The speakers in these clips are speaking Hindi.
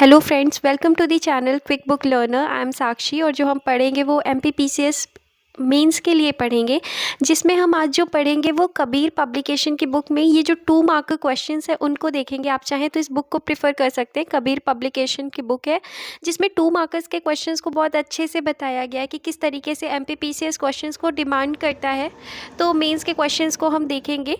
Hello friends, welcome to the channel quick book learner. I am Sakshi और जो हम पढ़ेंगे वो एमपीपीसीएस मेंस के लिए पढ़ेंगे, जिसमें हम आज जो पढ़ेंगे वो कबीर पब्लिकेशन की बुक में ये जो 2 मार्क क्वेश्चंस है उनको देखेंगे। आप चाहें तो इस बुक को प्रेफर कर सकते हैं। कबीर पब्लिकेशन की बुक है जिसमें 2 मार्क्स के क्वेश्चंस को बहुत अच्छे से बताया गया है कि किस तरीके से एमपीपीसीएस क्वेश्चंस को डिमांड करता है। तो मेंस के क्वेश्चंस को हम देखेंगे।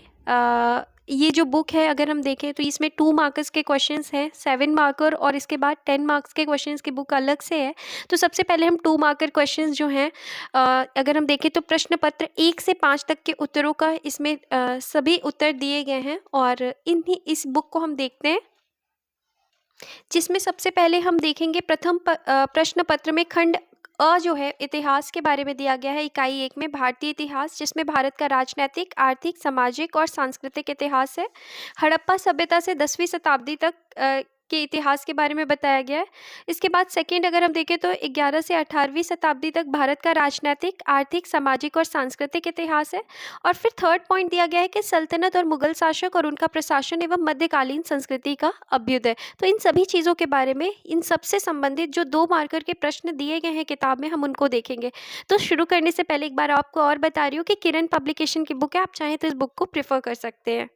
ये जो बुक है अगर हम देखें तो इसमें 2 मार्क्स के क्वेश्चंस हैं, 7 मार्कर और इसके बाद 10 मार्क्स के क्वेश्चंस की बुक अलग से है। तो सबसे पहले हम 2 मार्कर क्वेश्चंस जो हैं अगर हम देखें तो प्रश्न पत्र 1 से 5 तक के उत्तरों का इसमें सभी उत्तर दिए गए हैं और इस बुक को हम देखते हैं, जिसमें सबसे पहले हम देखेंगे प्रथम प्रश्न पत्र में खंड अ जो है इतिहास के बारे में दिया गया है। इकाई 1 में भारतीय इतिहास, जिसमें भारत का राजनैतिक, आर्थिक, सामाजिक और सांस्कृतिक इतिहास है। हड़प्पा सभ्यता से 10वीं शताब्दी तक के इतिहास के बारे में बताया गया है। इसके बाद सेकंड अगर हम देखें तो 11 से 18वीं शताब्दी तक भारत का राजनैतिक, आर्थिक, सामाजिक और सांस्कृतिक इतिहास है। और फिर थर्ड पॉइंट दिया गया है कि सल्तनत और मुगल शासक और उनका प्रशासन एवं मध्यकालीन संस्कृति का अभ्युदय। तो इन सभी चीज़ों के बारे में, इन सबसे संबंधित जो 2 मार्कर के प्रश्न दिए गए हैं किताब में, हम उनको देखेंगे। तो शुरू करने से पहले एक बार आपको और बता रही हूँ कि किरण पब्लिकेशन की बुक है, आप चाहें तो इस बुक को प्रेफर कर सकते हैं।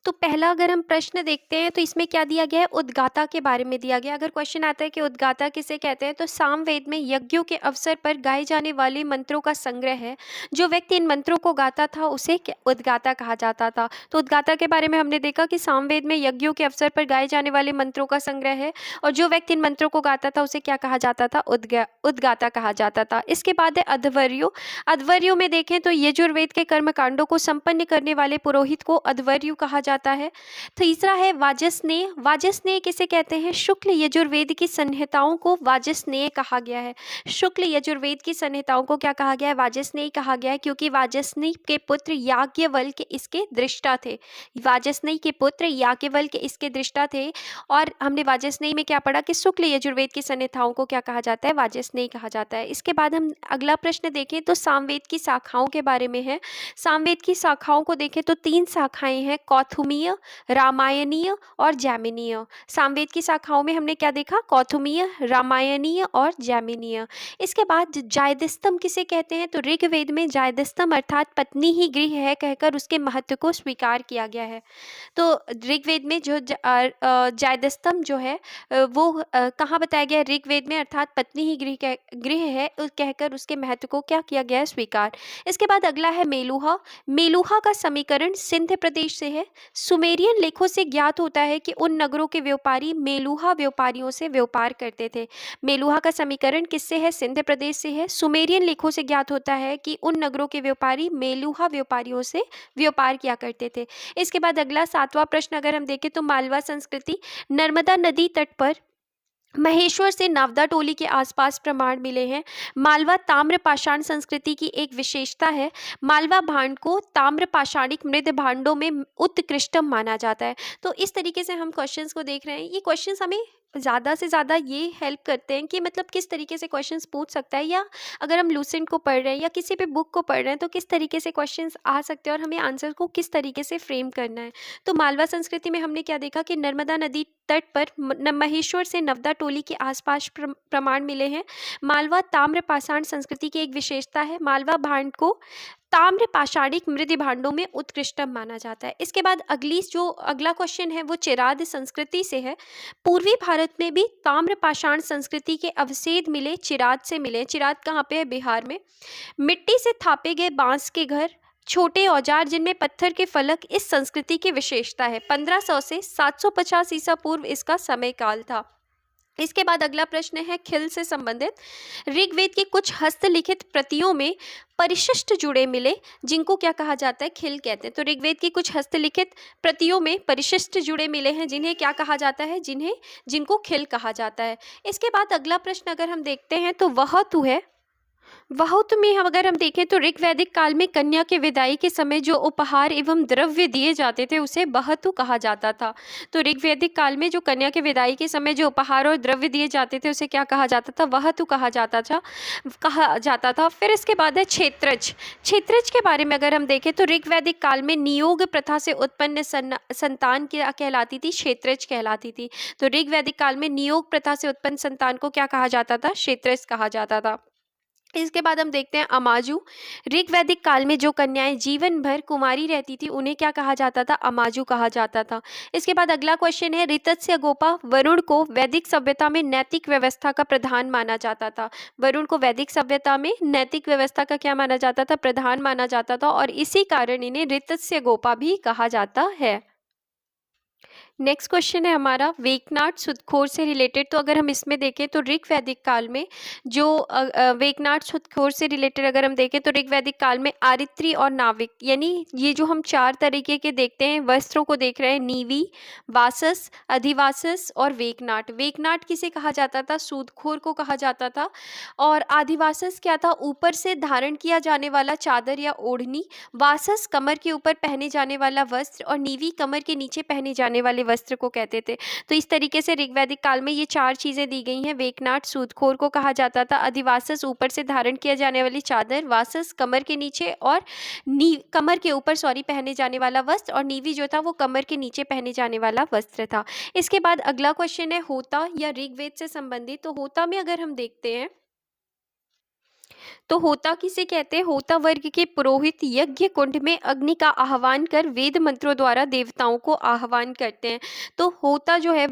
तो पहला अगर हम प्रश्न देखते हैं तो इसमें क्या दिया गया है, उद्गाता के बारे में दिया गया। अगर क्वेश्चन आता है कि उद्गाता किसे कहते हैं, तो सामवेद में यज्ञों के अवसर पर गाए जाने वाले मंत्रों का संग्रह है। जो व्यक्ति इन मंत्रों को गाता था उसे उद्गाता कहा जाता था। तो उद्गाता के बारे में हमने देखा कि सामवेद में यज्ञों के अवसर पर गाए जाने वाले मंत्रों का संग्रह है और जो व्यक्ति इन मंत्रों को गाता था उसे क्या कहा जाता था, उद्गाता कहा जाता था। इसके बाद है अध्वर्यु। अध्वर्यु में देखें तो यजुर्वेद के कर्मकांडों को संपन्न करने वाले पुरोहित को अध्वर्यु कहा जाता है। तीसरा है वाजस्नेय। वाजस्नेय किसे कहते हैं, शुक्ल यजुर्वेद की संहिताओं को वाजस्नेय कहा गया है। शुक्ल यजुर्वेद की संहिताओं को क्या कहा गया है, वाजस्नेय कहा गया है, क्योंकि वाजस्नेय के पुत्र याज्ञवल्क्य इसके दृष्टा थे। वाजस्नेय के पुत्र याज्ञवल्क्य इसके दृष्टा थे। और हमने वाजस्नेय में क्या पढ़ा कि शुक्ल यजुर्वेद की संहिताओं को क्या कहा जाता है, वाजस्नेय कहा जाता है। इसके बाद हम अगला प्रश्न देखें तो सामवेद की शाखाओं के बारे में है। सामवेद की शाखाओं को देखें तो 3 शाखाएं हैं, कौथुमीय, रामायणीय और जैमिनीय। सामवेद की शाखाओं में हमने क्या देखा, कौथुमीय, रामायणीय और जैमिनीय। इसके बाद जायदस्तम किसे कहते हैं, तो ऋग्वेद में जायदस्तम अर्थात पत्नी ही गृह है कहकर उसके महत्व को स्वीकार किया गया है। तो ऋग्वेद में जो जायदस्तम जो है वो कहाँ बताया गया है, ऋग्वेद में, अर्थात पत्नी ही गृह है कहकर उसके महत्व को क्या किया गया है, स्वीकार। इसके बाद अगला है मेलुहा। मेलुहा का समीकरण सिंध प्रदेश से है। सुमेरियन लेखों से ज्ञात होता है कि उन नगरों के व्यापारी मेलुहा व्यापारियों से व्यापार करते थे। मेलुहा का समीकरण किससे है, सिंध प्रदेश से है। सुमेरियन लेखों से ज्ञात होता है कि उन नगरों के व्यापारी मेलुहा व्यापारियों से व्यापार किया करते थे। इसके बाद अगला 7वां प्रश्न अगर हम देखें तो मालवा संस्कृति। नर्मदा नदी तट पर महेश्वर से नावदा टोली के आसपास प्रमाण मिले हैं। मालवा ताम्र पाषाण संस्कृति की एक विशेषता है। मालवा भांड को ताम्र पाषाणिक मृद भांडों में उत्कृष्टम माना जाता है। तो इस तरीके से हम क्वेश्चंस को देख रहे हैं। ये क्वेश्चंस हमें ज़्यादा से ज़्यादा ये हेल्प करते हैं कि मतलब किस तरीके से क्वेश्चंस पूछ सकता है, या अगर हम लूसेंट को पढ़ रहे हैं या किसी भी बुक को पढ़ रहे हैं तो किस तरीके से क्वेश्चंस आ सकते हैं और हमें आंसर को किस तरीके से फ्रेम करना है। तो मालवा संस्कृति में हमने क्या देखा कि नर्मदा नदी तट पर महेश्वर से नवदा टोली के आसपास प्रमाण मिले हैं। मालवा ताम्र पाषाण संस्कृति की एक विशेषता है। मालवा भांड को ताम्र पाषाणिक मृद भांडों में उत्कृष्टम माना जाता है। इसके बाद अगला क्वेश्चन है वो चिराद संस्कृति से है। पूर्वी भारत में भी ताम्र पाषाण संस्कृति के अवशेष मिले, चिराद से मिले। चिराद कहाँ पे है, बिहार में। मिट्टी से थापे गए बांस के घर, छोटे औजार जिनमें पत्थर के फलक इस संस्कृति की विशेषता है। 1500 से 750 ईसा पूर्व इसका समय काल था। इसके बाद अगला प्रश्न है खिल से संबंधित। ऋग्वेद की कुछ हस्तलिखित प्रतियों में परिशिष्ट जुड़े मिले, जिनको क्या कहा जाता है, खिल कहते हैं। तो ऋग्वेद की कुछ हस्तलिखित प्रतियों में परिशिष्ट जुड़े मिले हैं, जिन्हें क्या कहा जाता है, जिनको खिल कहा जाता है। इसके बाद अगला प्रश्न अगर हम देखते हैं तो वह तू है। बहुत में हम अगर हम देखें तो ऋग्वैदिक काल में कन्या के विदाई के समय जो उपहार एवं द्रव्य दिए जाते थे उसे बहतु कहा जाता था। तो ऋग्वैदिक काल में जो कन्या के विदाई के समय जो उपहार और द्रव्य दिए जाते थे उसे क्या कहा जाता था? वहतु कहा जाता था। फिर इसके बाद है क्षेत्रज। क्षेत्रज के बारे में अगर हम देखें तो ऋग्वैदिक काल में नियोग प्रथा से उत्पन्न संतान क्या कहलाती थी? क्षेत्रज कहलाती थी। तो ऋग्वैदिक काल में नियोग प्रथा से उत्पन्न संतान को क्या कहा जाता था? क्षेत्रज कहा जाता था। इसके बाद हम देखते हैं अमाजु। ऋग्वैदिक काल में जो कन्याएं जीवन भर कुमारी रहती थी उन्हें क्या कहा जाता था? अमाजु कहा जाता था। इसके बाद अगला क्वेश्चन है ऋतस्य गोपा। वरुण को वैदिक सभ्यता में नैतिक व्यवस्था का प्रधान माना जाता था। वरुण को वैदिक सभ्यता में नैतिक व्यवस्था का क्या माना जाता था? प्रधान माना जाता था, और इसी कारण इन्हें ऋतस्य गोपा भी कहा जाता है। नेक्स्ट क्वेश्चन है हमारा वेकनाट सुदखोर से रिलेटेड। तो अगर हम इसमें देखें तो ऋग्वैदिक काल में जो वेकनाट सुदखोर से रिलेटेड अगर हम देखें तो ऋग्वैदिक काल में आरित्री और नाविक, यानी ये जो हम चार तरीके के देखते हैं वस्त्रों को देख रहे हैं, नीवी, वासस, अधिवासस और वेकनाट। वेकनाट किसे कहा जाता था? सूदखोर को कहा जाता था। और आदिवासस क्या था? ऊपर से धारण किया जाने वाला चादर या ओढ़नी। वासस कमर के ऊपर पहने जाने वाला वस्त्र, और नीवी कमर के नीचे पहने जाने वाले वस्त्र को कहते थे। तो इस तरीके से ऋग्वैदिक काल में ये चार चीजें दी गई हैं। वेकनाट सूदखोर को कहा जाता था, अधिवासस ऊपर से धारण किया जाने वाली चादर, वासस कमर के नीचे और कमर के ऊपर पहने जाने वाला वस्त्र, और नीवी जो था वो कमर के नीचे पहने जाने वाला वस्त्र था। इसके बाद अगला क्वेश्चन है होता या ऋग्वेद से संबंधित। तो होता में अगर हम देखते हैं तो होता किसे कहते हैं? होता वर्ग के पुरोहित यज्ञ कुंड में अग्नि का आह्वान कर वेद मंत्रों द्वारा देवताओं को आह्वान करते हैं। तो होता जो है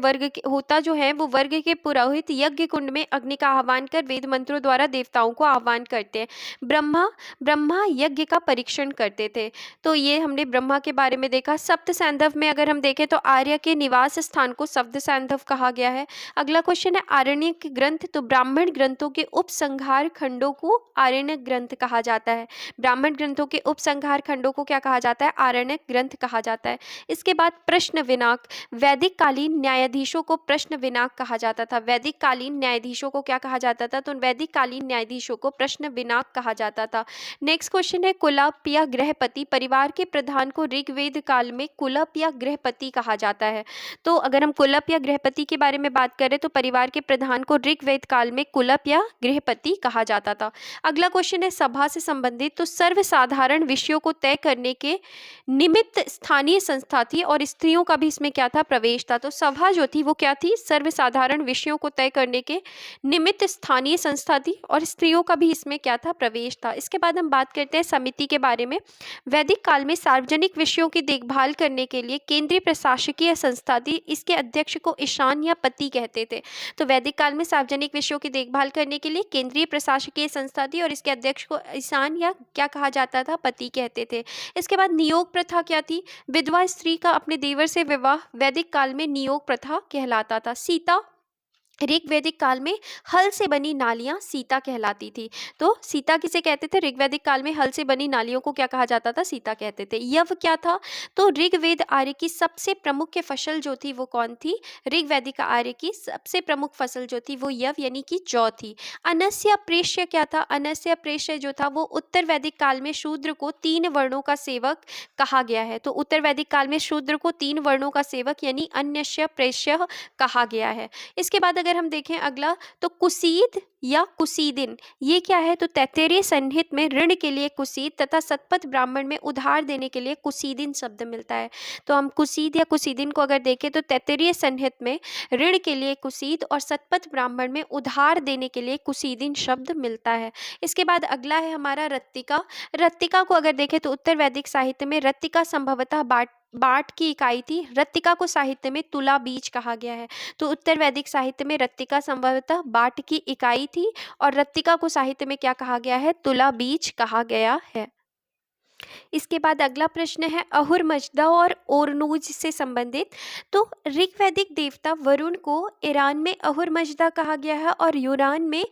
वो वर्ग के पुरोहित यज्ञ कुंड में अग्नि का आह्वान कर वेद मंत्रों द्वारा देवताओं को आह्वान करते हैं। ब्रह्मा यज्ञ का परीक्षण करते थे। तो ये हमने ब्रह्मा के बारे में देखा। सप्त सैंधव में अगर हम देखें तो आर्य के निवास स्थान को सप्त सैंधव कहा गया है। अगला क्वेश्चन है आरण्यक ग्रंथ। तो ब्राह्मण ग्रंथों के उपसंहार खंडों को आरण्यक ग्रंथ कहा जाता है। ब्राह्मण ग्रंथों के उपसंहार खंडों को क्या कहा जाता है? आरण्यक ग्रंथ कहा जाता है। इसके बाद प्रश्न विनाक। वैदिक कालीन न्यायाधीशों को प्रश्न विनाक कहा जाता था। वैदिक कालीन न्यायाधीशों को क्या कहा जाता था? तो वैदिक कालीन न्यायाधीशों को प्रश्न विनाक कहा जाता था। नेक्स्ट क्वेश्चन है कुलप या गृहपति। परिवार के प्रधान को ऋग्वेद काल में कुलप या गृहपति कहा जाता है। तो अगर हम कुलप या गृहपति के बारे में बात करें तो परिवार के प्रधान को ऋग्वेद काल में कुलप या गृहपति कहा जाता था। अगला क्वेश्चन है सभा से संबंधित। तो सर्वसाधारण विषयों को तय करने के निमित्त स्थानीय संस्था थी, और स्त्रियों का भी इसमें क्या था? प्रवेश था। तो सभा जो थी वो क्या थी? सर्वसाधारण विषयों को तय करने के निमित्त स्थानीय संस्था थी, और स्त्रियों का भी इसमें क्या था? प्रवेश था। इसके बाद हम बात करते हैं समिति के बारे में। वैदिक काल में सार्वजनिक विषयों की देखभाल करने के लिए केंद्रीय प्रशासकीय संस्था थी। इसके अध्यक्ष को ईशान या पति कहते थे। तो वैदिक काल में सार्वजनिक विषयों की देखभाल करने के लिए केंद्रीय प्रशासकीय संस्था थी, और इसके अध्यक्ष को ईशान या क्या कहा जाता था? पति कहते थे। इसके बाद नियोग प्रथा क्या थी? विधवा स्त्री का अपने देवर से विवाह वैदिक काल में नियोग प्रथा कहलाता था। सीता ऋग्वैदिक काल में हल से बनी नालियां सीता कहलाती थी। तो सीता किसे कहते थे? ऋग्वैदिक काल में हल से बनी नालियों को क्या कहा जाता था? सीता कहते थे। यव क्या था? तो ऋग्वेद आर्य की सबसे प्रमुख फसल जो थी वो कौन थी? ऋग्वैदिक आर्य की सबसे प्रमुख फसल जो थी वो यव यानी कि जौ थी। अनस्य प्रेष्य क्या था? अनस्य प्रेष्य जो था वो उत्तर वैदिक काल में शूद्र को 3 वर्णों का सेवक कहा गया है। तो उत्तर वैदिक काल में शूद्र को 3 वर्णों का सेवक यानी अन्यस्य प्रेष्य कहा गया है। इसके बाद अगर हम देखें अगला तो कुसीद या कुसीदिन, ये क्या है? तो तैत्तिरीय संहित में ऋण के लिए कुसीद तथा सतपथ ब्राह्मण में उधार देने के लिए कुसीदिन शब्द मिलता है। तो हम कुसीद या कुसीदिन को अगर देखें तो तैत्तिरीय संहित में ऋण के लिए कुसीद और सतपथ ब्राह्मण में उधार देने के लिए कुसीदिन शब्द मिलता है। इसके बाद अगला है हमारा रत्तिका। रत्तिका को अगर देखें तो उत्तर वैदिक साहित्य में रत्तिका संभवतः बाट की इकाई थी। रत्तिका को साहित्य में तुला बीज कहा गया है। तो उत्तर वैदिक साहित्य में रत्तिका संभवतः बाट की इकाई थी, और रत्तिका को साहित्य में क्या कहा गया है? तुला बीज कहा गया है। इसके बाद अगला प्रश्न है अहुर मजदा और ओरनूज से संबंधित। तो ऋग्वैदिक देवता वरुण को ईरान में अहुर मजदा कहा गया है और यूनान में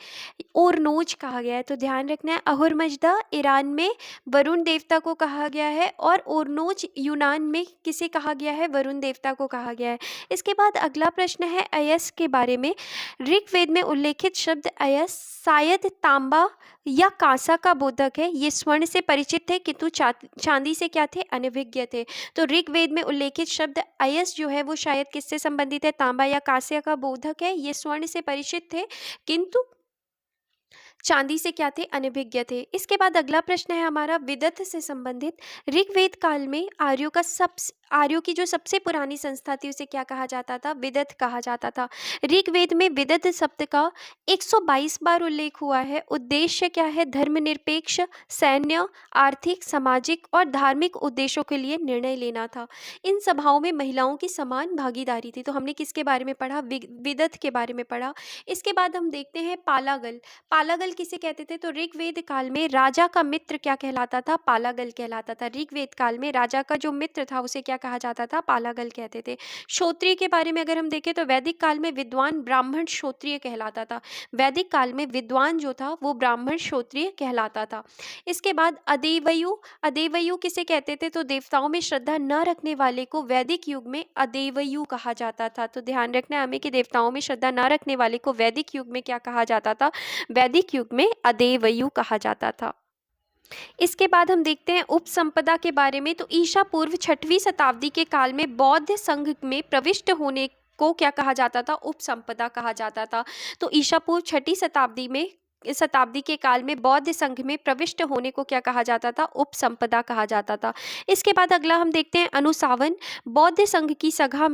ओरनूज कहा गया है। तो ध्यान रखना है, अहुर मजदा ईरान में वरुण देवता को कहा गया है और ओरनूज यूनान में किसे कहा गया है, वरुण देवता को कहा गया है। इसके बाद अगला प्रश्न है अयस के बारे में। ऋग्वेद में उल्लेखित शब्द अयस शायद तांबा या कांसा का बोधक है। ये स्वर्ण से परिचित थे किंतु चांदी से क्या थे, अनभिज्ञ थे। तो ऋग्वेद में उल्लेखित शब्द अयस जो है वो शायद किससे संबंधित है, तांबा या कांस्य का बोधक है। ये स्वर्ण से परिचित थे किंतु चांदी से क्या थे, अनभिज्ञ थे। इसके बाद अगला प्रश्न है हमारा विदत से संबंधित। ऋग्वेद काल में आर्यों की जो सबसे पुरानी संस्था थी उसे क्या कहा जाता था, विदत कहा जाता था। ऋग्वेद में विदत शब्द का 122 बार उल्लेख हुआ है। उद्देश्य क्या है, धर्मनिरपेक्ष, सैन्य, आर्थिक, सामाजिक और धार्मिक उद्देश्यों के लिए निर्णय लेना था। इन सभाओं में महिलाओं की समान भागीदारी थी। तो हमने किसके बारे में पढ़ा, विदत के बारे में पढ़ा। इसके बाद हम देखते हैं पालागल। पालागल किसे कहते थे, तो ऋग्वेद काल में राजा का मित्र क्या कहलाता था, पालागल कहलाता था। ऋग्वेद काल में राजा का जो मित्र था उसे क्या कहा जाता था, पालागल कहते थे। क्षोत्रिय के बारे में अगर हम देखें तो वैदिक काल में विद्वान ब्राह्मण क्षोत्रिय कहलाता था। वैदिक काल में विद्वान जो था वो ब्राह्मण क्षोत्रिय कहलाता था। इसके बाद अदेवयु। अदेवयु किसे कहते थे, तो देवताओं में श्रद्धा न रखने वाले को वैदिक युग में अदेवयु कहा जाता था। तो ध्यान रखना है हमें कि देवताओं में श्रद्धा न रखने वाले को वैदिक युग में क्या कहा जाता था, वैदिक युग में अदेवयु कहा जाता था। इसके बाद हम देखते हैं उपसंपदा के बारे में। तो ईसा पूर्व 6वीं शताब्दी के काल में बौद्ध संघ में प्रविष्ट होने को क्या कहा जाता था, उपसंपदा कहा जाता था। तो ईसा पूर्व 6वीं शताब्दी के काल में बौद्ध संघ में प्रविष्ट होने को क्या कहा जाता था, उपसंपदा कहा जाता था। इसके बाद अगला हम देखते हैं अनुसावन। बौद्ध संघ की सभा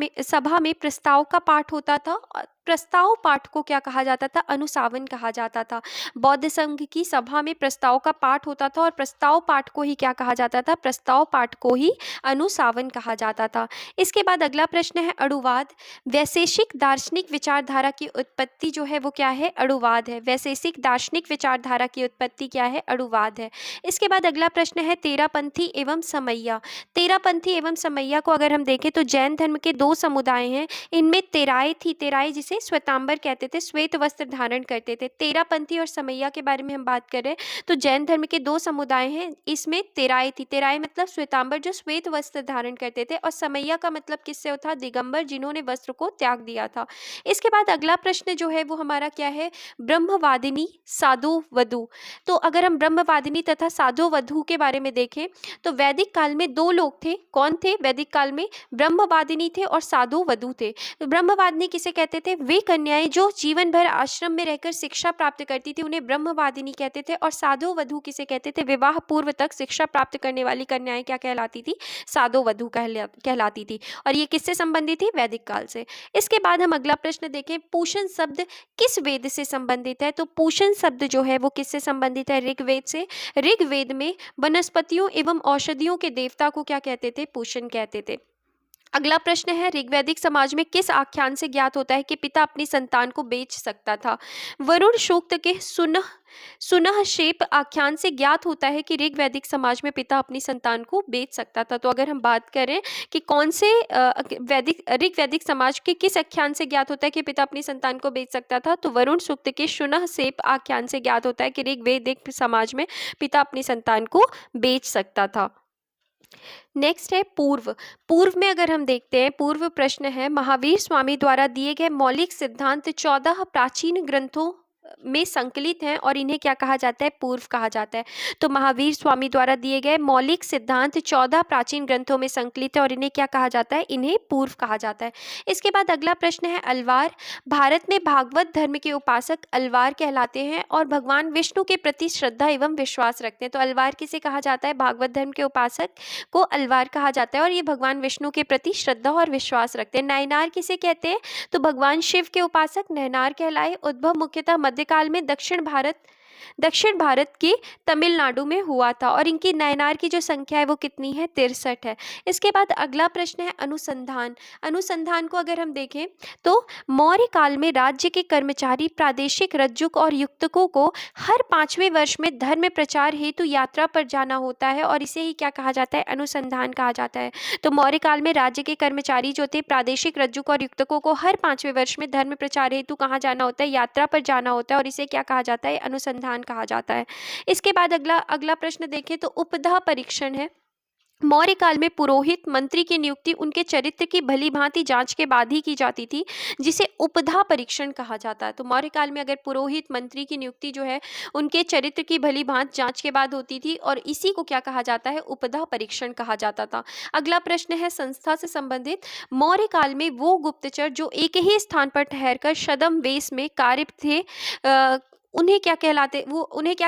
में प्रस्ताव का पाठ होता था। प्रस्ताव पाठ को क्या कहा जाता था, अनुसावन कहा जाता था। बौद्ध संघ की सभा में प्रस्ताव का पाठ होता था और प्रस्ताव पाठ को ही क्या कहा जाता था, प्रस्ताव पाठ को ही अनुसावन कहा जाता था। इसके बाद अगला प्रश्न है अणुवाद। वैशेषिक दार्शनिक विचारधारा की उत्पत्ति जो है वो क्या है, अणुवाद है। वैशेषिक दार्शनिक विचारधारा की उत्पत्ति क्या है, अणुवाद है। इसके बाद अगला प्रश्न है तेरापंथी एवं समैया। तेरापंथी एवं समैया को अगर हम देखें तो जैन धर्म के 2 समुदाय हैं। इनमें तेराई थी, तेराई जिसे श्वेतांबर कहते थे, श्वेत वस्त्र धारण करते थे। तेरापंथी और समैया के बारे में हम बात करें तो जैन धर्म के 2 समुदाय हैं। इसमें तेराई थी, तेराई मतलब श्वेतांबर जो श्वेत वस्त्र धारण करते थे, और समैया का मतलब किससे होता, दिगंबर जिन्होंने वस्त्र को त्याग दिया था। इसके बाद अगला प्रश्न जो है वो हमारा क्या है, ब्रह्मवादिनी साधु वधु। तो अगर हम ब्रह्मवादिनी तथा साधु वधु के बारे में देखें तो वैदिक काल में 2 लोग थे। कौन थे वैदिक काल में, ब्रह्मवादिनी थे और साधु वधु थे। तो ब्रह्मवादिनी किसे कहते थे, वे कन्याएं जो जीवन भर आश्रम में रहकर शिक्षा प्राप्त करती थी उन्हें ब्रह्मवादिनी कहते थे। और साधु वधु किसे कहते थे, विवाह पूर्व तक शिक्षा प्राप्त करने वाली कन्याएं क्या कहलाती थी, साधु वधु कहलाती थी। और ये किससे संबंधित थी, वैदिक काल से। इसके बाद हम अगला प्रश्न देखें, पूषण शब्द किस वेद से संबंधित है। तो पूषण शब्द जो है वो किससे संबंधित है, ऋग्वेद से। ऋग्वेद में वनस्पतियों एवं औषधियों के देवता को क्या कहते थे, पूषण कहते थे। अगला प्रश्न है ऋग्वैदिक समाज में किस आख्यान से ज्ञात होता है कि पिता अपनी संतान को बेच सकता था। वरुण सूक्त के सुनह शेप आख्यान से ज्ञात होता है कि ऋग्वैदिक समाज में पिता अपनी संतान को बेच सकता था। तो अगर हम बात करें कि कौन से ऋग्वैदिक समाज के किस आख्यान से ज्ञात होता है कि पिता अपनी संतान को बेच सकता था, तो वरुण सूक्त के सुनह शेप आख्यान से ज्ञात होता है कि ऋग्वैदिक समाज में पिता अपनी संतान को बेच सकता था। नेक्स्ट है पूर्व। पूर्व में अगर हम देखते हैं, पूर्व प्रश्न है महावीर स्वामी द्वारा दिए गए मौलिक सिद्धांत 14 प्राचीन ग्रंथों में संकलित हैं और इन्हें क्या कहा जाता है, पूर्व कहा जाता है। तो महावीर स्वामी द्वारा दिए गए मौलिक सिद्धांत 14 प्राचीन ग्रंथों में संकलित है और इन्हें क्या कहा जाता है, इन्हें पूर्व कहा जाता है। इसके बाद अगला प्रश्न है अलवार। भारत में भागवत धर्म के उपासक अलवार कहलाते हैं और भगवान विष्णु के प्रति श्रद्धा एवं विश्वास रखते हैं। तो अलवार किसे कहा जाता है, भागवत धर्म के उपासक को अलवार कहा जाता है और ये भगवान विष्णु के प्रति श्रद्धा और विश्वास रखते हैं। नयनार किसे कहते हैं, तो भगवान शिव के उपासक नयनार कहलाए। उद्भव मुख्यतः मध्यकाल में दक्षिण भारत दक्षिण भारत के तमिलनाडु में हुआ था और इनकी नयनार की जो संख्या है वो कितनी है, 63 है। इसके बाद अगला प्रश्न है अनुसंधान। अनुसंधान को अगर हम देखें तो मौर्य काल में राज्य के कर्मचारी प्रादेशिक रज्जुक और युक्तकों को हर 5वें वर्ष में धर्म प्रचार हेतु यात्रा पर जाना होता है और इसे ही क्या कहा जाता है, अनुसंधान कहा जाता है। तो मौर्य काल में राज्य के कर्मचारी जो थे प्रादेशिक रज्जुक और युक्तकों को हर 5वें वर्ष में धर्म प्रचार हेतु कहाँ जाना होता है, यात्रा पर जाना होता है और इसे क्या कहा जाता है, अनुसंधान कहा जाता है। इसके बाद अगला प्रश्न देखें तो उपधा परीक्षण है। मौर्य काल में पुरोहित मंत्री की नियुक्ति उनके चरित्र की भली भांति जांच के बाद ही की जाती थी, जिसे उपधा परीक्षण कहा जाता है। तो मौर्य काल में अगर पुरोहित मंत्री की नियुक्ति जो है उनके चरित्र की भली भांति जांच के बाद होती थी और इसी को क्या कहा जाता है, उपधा परीक्षण कहा जाता था। अगला प्रश्न है संस्था से संबंधित। मौर्य काल में वो गुप्तचर जो एक ही स्थान पर ठहरकर छद्म वेश में कार्य थे उन्हें क्या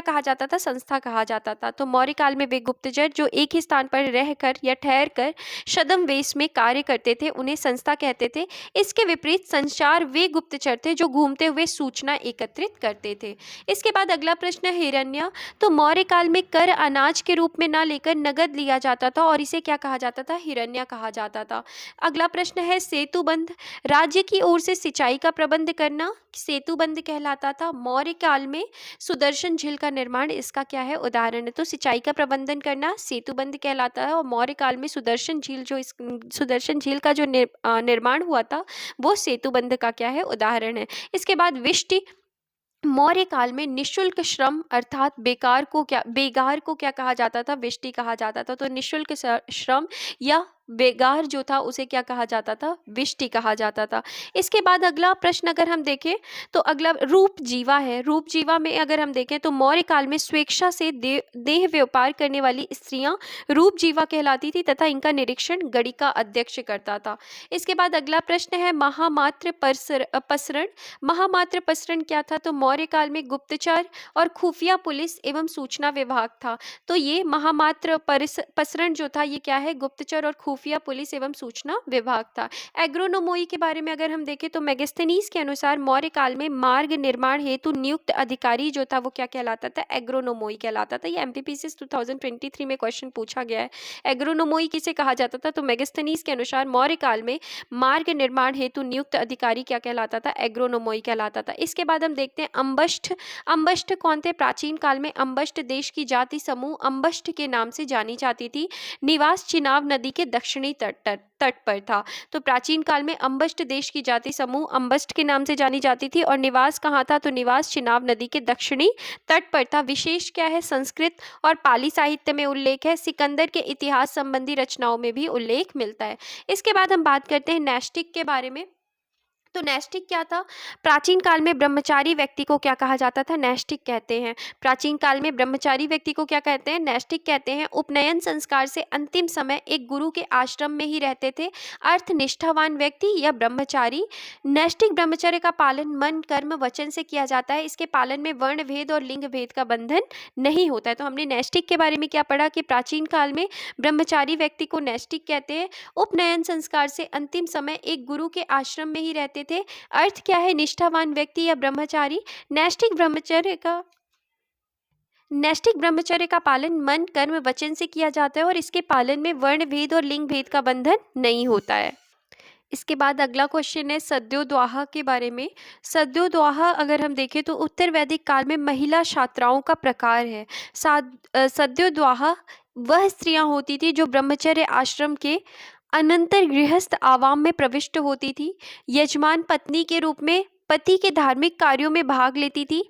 कहा जाता था, संस्था कहा जाता था। तो मौर्य काल में वे गुप्तचर जो एक ही स्थान पर रहकर या ठहरकर छद्म वेश में कार्य करते थे उन्हें संस्था कहते थे। इसके विपरीत संचार वे गुप्तचर थे जो घूमते हुए सूचना एकत्रित करते थे। इसके बाद अगला प्रश्न है हिरण्य। तो मौर्य काल में कर अनाज के रूप में ना लेकर नगद लिया जाता था और इसे क्या कहा जाता था, हिरण्य कहा जाता था। अगला प्रश्न है सेतुबंध। राज्य की ओर से सिंचाई का प्रबंध करना सेतुबंध कहलाता था। मौर्य काल में सुदर्शन झील का निर्माण इसका क्या है, उदाहरण है। तो सिंचाई का प्रबंधन करना सेतुबंध कहलाता है और मौर्य काल में सुदर्शन झील का जो निर्माण हुआ था वो सेतुबंध का क्या है, उदाहरण है। इसके बाद विष्टि। मौर्य काल में निशुल्क श्रम अर्थात बेगार को क्या कहा जाता था, विष्टि कहा जाता था। तो निशुल्क श्रम या बेगार जो था उसे क्या कहा जाता था, विष्टि कहा जाता था। इसके बाद अगला प्रश्न अगर हम देखें तो अगला रूपजीवा है। रूपजीवा में अगर हम देखें तो मौर्य काल में स्वेच्छा से देह व्यापार करने वाली स्त्रियां रूपजीवा कहलाती थी तथा इनका निरीक्षण गढ़ी का अध्यक्ष करता था। इसके बाद अगला प्रश्न है महामात्र पसरण। महामात्र पसरण क्या था, तो मौर्य काल में गुप्तचर और खुफिया पुलिस एवं सूचना विभाग था। तो ये महामात्र पसरण जो था ये क्या है, गुप्तचर और खुफिया पुलिस एवं सूचना विभाग था। एग्रोनोमोई के बारे में अगर हम देखें तो मेगास्थनीज के अनुसार मौर्य काल में मार्ग निर्माण हेतु नियुक्त अधिकारी जो था वो क्या कहलाता था, एग्रोनोमोई कहलाता था। ये एमपीपीसीएस 2023 में क्वेश्चन पूछा गया है। एग्रोनोमोई किसे कहा जाता था, तो मेगास्थनीज के अनुसार मौर्य काल में मार्ग निर्माण हेतु नियुक्त अधिकारी क्या कहलाता था, एग्रोनोमोई कहलाता था। इसके बाद हम देखते हैं अंबष्ठ। अंबष्ठ कौन थे, प्राचीन काल में अंबष्ठ देश की जाति समूह अंबष्ठ के नाम से जानी जाती थी। निवास चिनाब नदी के दक्षिणी तट पर था। तो प्राचीन काल में अंबष्ठ देश की जाति समूह अंबष्ठ के नाम से जानी जाती थी और निवास कहाँ था, तो निवास चिनाब नदी के दक्षिणी तट पर था। विशेष क्या है, संस्कृत और पाली साहित्य में उल्लेख है। सिकंदर के इतिहास संबंधी रचनाओं में भी उल्लेख मिलता है। इसके बाद हम बात करते हैं नैष्टिक के बारे में। तो नैष्टिक क्या था, प्राचीन काल में ब्रह्मचारी व्यक्ति को क्या कहा जाता था, नैष्टिक कहते हैं। प्राचीन काल में ब्रह्मचारी व्यक्ति को क्या कहते हैं, नैष्टिक कहते हैं। उपनयन संस्कार से अंतिम समय एक गुरु के आश्रम में ही रहते थे अर्थ निष्ठावान व्यक्ति या ब्रह्मचारी। नैष्टिक ब्रह्मचर्य का पालन मन कर्म वचन से किया जाता है। इसके पालन में वर्ण भेद और लिंग भेद का बंधन नहीं होता है। तो हमने नैष्टिक के बारे में क्या पढ़ा कि प्राचीन काल में ब्रह्मचारी व्यक्ति को नैष्टिक कहते हैं। उपनयन संस्कार से अंतिम समय एक गुरु के आश्रम में ही रहते थे। अर्थ क्या है, निष्ठावान व्यक्ति या ब्रह्मचारी। नैष्टिक ब्रह्मचर्य का पालन मन कर्म वचन से किया जाता है और इसके पालन में वर्ण भेद और लिंग भेद का बंधन नहीं होता है। इसके बाद अगला क्वेश्चन है सद्योद्वाह के बारे में। सद्योद्वाह अगर हम देखें तो उत्तर वैदिक काल में महिला छात्राओं का प्रकार है। सद्योद्वाह वह स्त्रियां होती थी जो ब्रह्मचर्य आश्रम के अनंतर गृहस्थ आवाम में प्रविष्ट होती थी। यजमान पत्नी के रूप में पति के धार्मिक कार्यों में भाग लेती थी।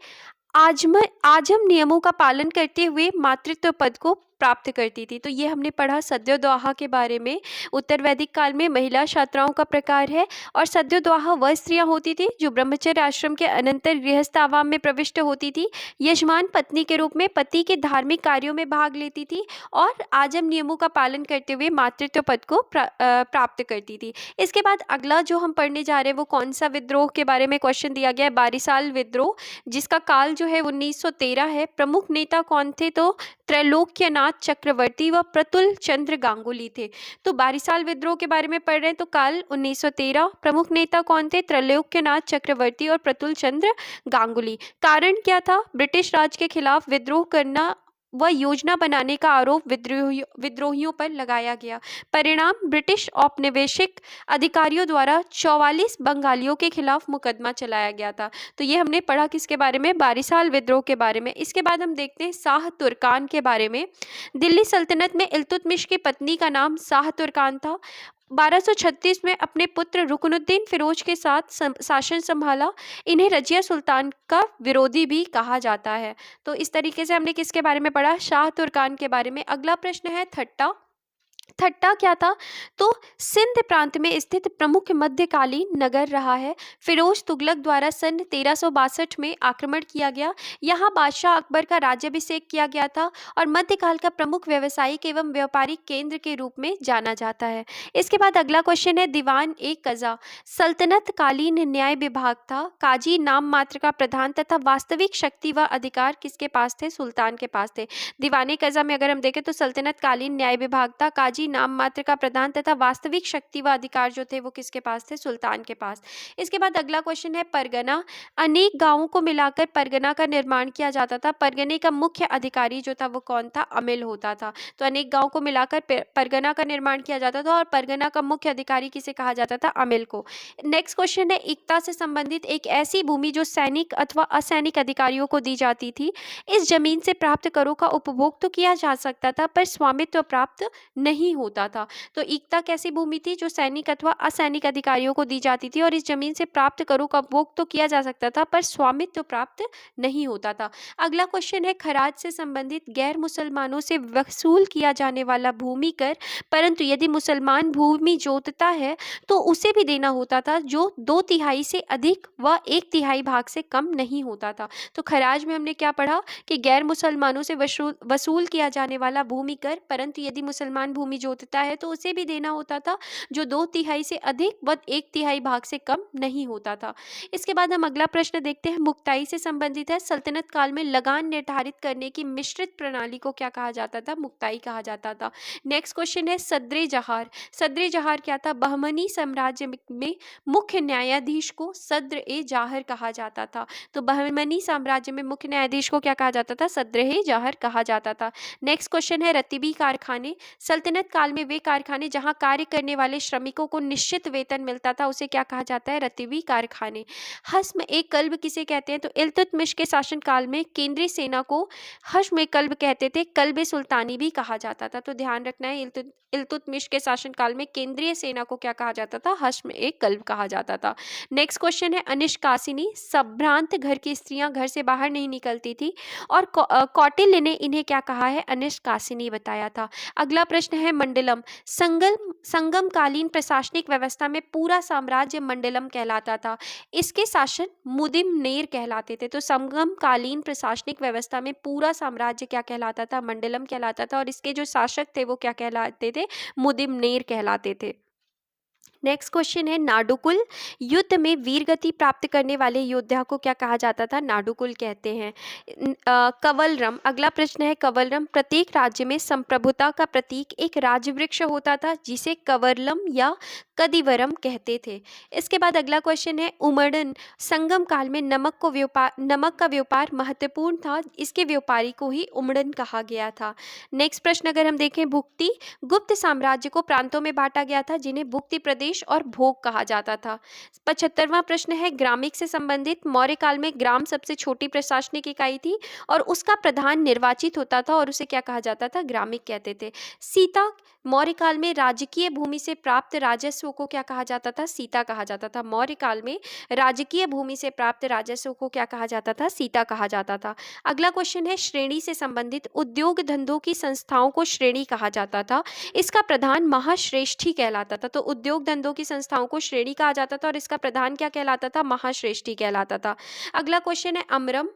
आजम नियमों का पालन करते हुए मातृत्व पद को प्राप्त करती थी। तो ये हमने पढ़ा सद्योद्वाह के बारे में। उत्तर वैदिक काल में महिला छात्राओं का प्रकार है और सद्योद्वाह वह स्त्रियां होती थी जो ब्रह्मचर्य आश्रम के अनंतर गृहस्थ आवाम में प्रविष्ट होती थी। यजमान पत्नी के रूप में पति के धार्मिक कार्यों में भाग लेती थी और आजम नियमों का पालन करते हुए मातृत्व पद को प्राप्त करती थी। इसके बाद अगला जो हम पढ़ने जा रहे हैं वो कौन सा विद्रोह के बारे में क्वेश्चन दिया गया है, बारिसाल विद्रोह, जिसका काल जो है 1913 है। प्रमुख नेता कौन थे, तो त्रैलोक्यनाथ चक्रवर्ती व प्रतुल चंद्र गांगुली थे। तो बारिसाल विद्रोह के बारे में पढ़ रहे हैं, तो काल 1913। प्रमुख नेता कौन थे? त्रैलोक्यनाथ चक्रवर्ती और प्रतुल चंद्र गांगुली। कारण क्या था? ब्रिटिश राज के खिलाफ विद्रोह करना व योजना बनाने का आरोप विद्रोहियों पर लगाया गया। परिणाम, ब्रिटिश औपनिवेशिक अधिकारियों द्वारा 44 बंगालियों के खिलाफ मुकदमा चलाया गया था। तो ये हमने पढ़ा किसके बारे में? बारिसाल विद्रोह के बारे में। इसके बाद हम देखते हैं शाह तुर्कान के बारे में। दिल्ली सल्तनत में इल्तुतमिश की पत्नी का नाम शाह तुर्कान था। 1236 में अपने पुत्र रुकनुद्दीन फिरोज के साथ शासन संभाला। इन्हें रजिया सुल्तान का विरोधी भी कहा जाता है। तो इस तरीके से हमने किसके बारे में पढ़ा? शाह तुर्कान के बारे में। अगला प्रश्न है थट्टा। थट्टा क्या था? तो सिंध प्रांत में स्थित प्रमुख मध्यकालीन नगर रहा है। फिरोज तुगलक द्वारा सन 1362 में आक्रमण किया गया। यहाँ बादशाह अकबर का राज्याभिषेक किया गया था और मध्यकाल का प्रमुख व्यावसायिक एवं व्यापारिक केंद्र के रूप में जाना जाता है। इसके बाद अगला क्वेश्चन है दीवान ए कज़ा। सल्तनत कालीन न्याय विभाग था। काजी नाम मात्र का प्रधान तथा वास्तविक शक्ति व अधिकार किसके पास थे? सुल्तान के पास थे। दीवान ए कज़ा में अगर हम देखें तो सल्तनत कालीन न्याय विभाग था। काजी नाम मात्र का प्रधान तथा वास्तविक शक्ति व अधिकार जो थे वो किसके पास थे? सुल्तान के पास। इसके बाद अगला क्वेश्चन है परगना। अनेक गांवों को मिलाकर परगना का निर्माण किया जाता था। परगने का मुख्य अधिकारी जो था वो कौन था? अमिल होता था। तो अनेक गांवों को मिलाकर परगना का निर्माण किया जाता था और परगना का मुख्य अधिकारी किसे कहा जाता था? अमिल को। नेक्स्ट क्वेश्चन है एकता से संबंधित। एक ऐसी भूमि जो सैनिक अथवा असैनिक अधिकारियों को दी जाती थी। इस जमीन से प्राप्त करों का उपभोग तो किया जा सकता था पर स्वामित्व प्राप्त नहीं होता था। तो एकता कैसी भूमि थी? जो सैनिक अथवा असैनिक अधिकारियों को दी जाती थी और इस जमीन से प्राप्त करों का उपभोग तो किया जा सकता था पर स्वामित्व प्राप्त नहीं होता था। अगला क्वेश्चन है खराज से संबंधित। गैर मुसलमानों से वसूल किया जाने वाला भूमि कर, परंतु यदि मुसलमान भूमि जोतता है तो उसे भी देना होता था, जो 2/3 से अधिक व 1/3 भाग से कम नहीं होता था। तो खराज में हमने क्या पढ़ा कि गैर मुसलमानों से वसूल किया जाने वाला भूमि कर, परंतु यदि मुसलमान भूमि जोतता है तो उसे भी देना होता था, जो 2/3 से अधिक व 1/3 भाग से कम नहीं होता था। इसके बाद हम अगला प्रश्न देखते हैं, मुक्ताई से संबंधित है। सल्तनत काल में लगान निर्धारित करने की मिश्रित प्रणाली को क्या कहा जाता था? मुक्ताई कहा जाता था। नेक्स्ट क्वेश्चन है सद्रे जहार। सद्रे जहार क्या था? बहमनी साम्राज्य में मुख्य न्यायाधीश को सद्र ए जाहर कहा जाता था। तो बहमनी साम्राज्य में मुख्य न्यायाधीश को क्या कहा जाता था? सद्र ए जाहर कहा जाता था। नेक्स्ट क्वेश्चन है रतीबी कारखाने। सल्तनत काल में वे कारखाने जहां कार्य करने वाले श्रमिकों को निश्चित वेतन मिलता था उसे क्या कहा जाता है? रतीबी कारखाने। हस्म ए कल्ब किसे कहते हैं? तो इल्तुतमिश के शासन काल में केंद्रीय सेना को हस्म ए कल्ब कहते थे। कल्ब ए सुल्तानी भी कहा जाता था। तो ध्यान रखना है इल्तुतमिश के शासन काल में केंद्रीय सेना को क्या कहा जाता था? हस्म ए कल्ब कहा जाता था। नेक्स्ट क्वेश्चन है अनिष्कासिनी। संभ्रांत घर की स्त्रियां घर से बाहर नहीं निकलती थी और कौटिल्य ने इन्हें क्या कहा है? अनिष्कासिनी बताया था। अगला प्रश्न है मंडलम। संगम कालीन प्रशासनिक व्यवस्था में पूरा साम्राज्य मंडलम कहलाता था। इसके शासन मुदिम-नेर कहलाते थे। तो संगम कालीन प्रशासनिक व्यवस्था में पूरा साम्राज्य क्या कहलाता था? मंडलम कहलाता था और इसके जो शासक थे वो क्या कहलाते थे? मुदिम-नेर कहलाते थे। नेक्स्ट क्वेश्चन है नाडुकुल। युद्ध में वीरगति प्राप्त करने वाले योद्धा को क्या कहा जाता था? नाडुकुल कहते हैं। कवलरम। अगला प्रश्न है कवलरम। प्रत्येक राज्य में संप्रभुता का प्रतीक एक राजवृक्ष होता था जिसे कवरलम या कदिवरम कहते थे। इसके बाद अगला क्वेश्चन है उमड़न। संगम काल में नमक का व्यापार महत्वपूर्ण था। इसके व्यापारी को ही उमड़न कहा गया था। नेक्स्ट प्रश्न अगर हम देखें भुक्ति। गुप्त साम्राज्य को प्रांतों में बांटा गया था जिन्हें भुक्ति प्रदेश और भोग कहा जाता था। 75वां प्रश्न है ग्रामिक से संबंधित। मौर्य काल में ग्राम सबसे छोटी प्रशासनिक इकाई थी और उसका प्रधान निर्वाचित होता था और उसे क्या कहा जाता था? ग्रामिक कहते थे। सीता। मौर्य काल में राजकीय भूमि से प्राप्त राजस्व को क्या कहा जाता था? सीता कहा जाता था। मौर्य काल में राजकीय भूमि से प्राप्त राजस्व को क्या कहा जाता था? सीता कहा जाता था। अगला क्वेश्चन है श्रेणी से संबंधित। उद्योग धंधों की संस्थाओं को श्रेणी कहा जाता था। इसका प्रधान महाश्रेष्ठी कहलाता था। तो उद्योग धंधों की संस्थाओं को श्रेणी कहा जाता था और इसका प्रधान क्या कहलाता था? महाश्रेष्ठी कहलाता था। अगला क्वेश्चन है अमरम।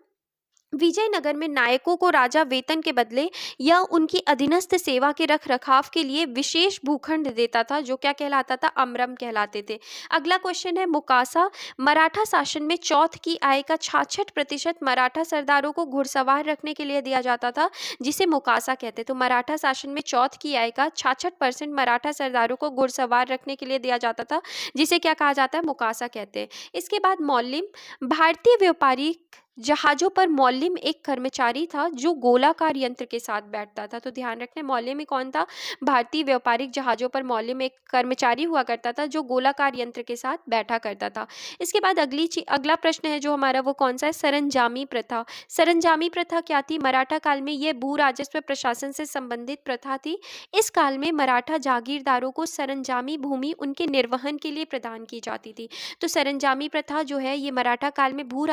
विजयनगर में नायकों को राजा वेतन के बदले या उनकी अधीनस्थ सेवा के रख रखाव के लिए विशेष भूखंड देता था, जो क्या कहलाता था, अमरम कहलाते थे। अगला क्वेश्चन है मुकासा। मराठा शासन में चौथ की आय का 66% मराठा सरदारों को घुड़सवार रखने के लिए दिया जाता था, जिसे मुकासा कहते। तो मराठा शासन में चौथ की आय का 66% मराठा सरदारों को घुड़सवार रखने के लिए दिया जाता था, जिसे क्या कहा जाता है, मुकासा कहते हैं। इसके बाद मौलिम। भारतीय व्यापारी जहाजों पर मौलिम एक कर्मचारी था जो गोलाकार यंत्र के साथ बैठता था। तो ध्यान रखना, मौलिम में कौन था, भारतीय व्यापारिक जहाजों पर मौलिम एक कर्मचारी हुआ करता था जो गोलाकार यंत्र के साथ बैठा करता था। इसके बाद अगला प्रश्न है जो हमारा, वो कौन सा है, सरंजामी प्रथा। सरंजामी प्रथा क्या थी, मराठा काल में यह भू राजस्व प्रशासन से संबंधित प्रथा थी। इस काल में मराठा जागीरदारों को सरंजामी भूमि उनके निर्वहन के लिए प्रदान की जाती थी। तो सरंजामी प्रथा जो है ये मराठा काल में भू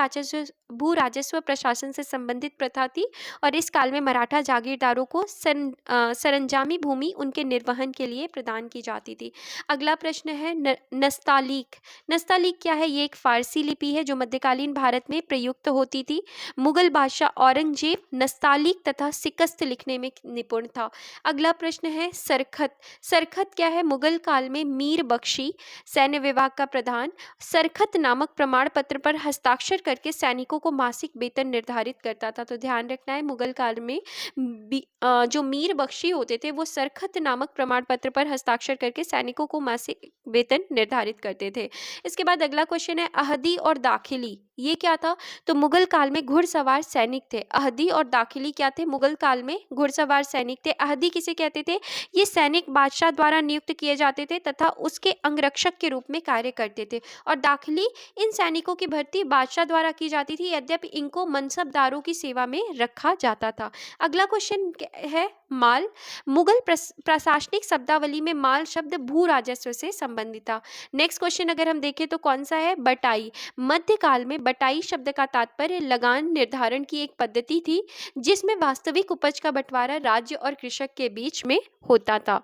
राजस्व प्रशासन से संबंधित प्रथा थी, और इस काल में मराठा जागीरदारों को सरंजामी भूमि उनके निर्वहन के लिए प्रदान की जाती थी। अगला प्रश्न है नस्तालीक। नस्तालीक क्या है, ये एक फारसी लिपि है जो मध्यकालीन भारत में प्रयुक्त होती थी। मुगल बादशाह औरंगजेब नस्तालीक तथा सिकस्त लिखने में निपुण था। अगला प्रश्न है सरखत। सरखत क्या है, मुगल काल में मीर बख्शी सैन्य विभाग का प्रधान सरखत नामक प्रमाण पत्र पर हस्ताक्षर करके सैनिकों को मासिक वेतन निर्धारित करता था। तो ध्यान रखना है, मुगल काल में जो मीर बख्शी होते थे वो सरखत नामक प्रमाण पत्र पर हस्ताक्षर करके सैनिकों को मासिक वेतन निर्धारित करते थे। इसके बाद अगला क्वेश्चन है अहदी और दाखिली। ये क्या था, तो मुगल काल में घुड़सवार सैनिक थे। अहदी और दाखिली क्या थे, मुगल काल में घुड़सवार सैनिक थे। अहदी किसे कहते थे, ये सैनिक बादशाह द्वारा नियुक्त किए जाते थे तथा उसके अंगरक्षक के रूप में कार्य करते थे। और दाखिली, इन सैनिकों की भर्ती बादशाह द्वारा की जाती थी, यद्यपि इनको मनसबदारों की सेवा में रखा जाता था। अगला क्वेश्चन है माल। मुगल प्रशासनिक शब्दावली में माल शब्द भू राजस्व से संबंधित था। नेक्स्ट क्वेश्चन अगर हम देखें तो कौन सा है, बटाई। मध्यकाल में बटाई शब्द का तात्पर्य लगान निर्धारण की एक पद्धति थी जिसमें वास्तविक उपज का बंटवारा राज्य और कृषक के बीच में होता था।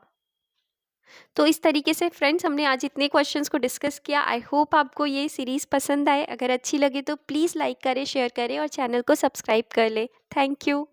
तो इस तरीके से फ्रेंड्स हमने आज इतने क्वेश्चंस को डिस्कस किया। आई होप आपको ये सीरीज़ पसंद आए। अगर अच्छी लगे तो प्लीज़ लाइक करें, शेयर करें और चैनल को सब्सक्राइब कर लें। Thank you.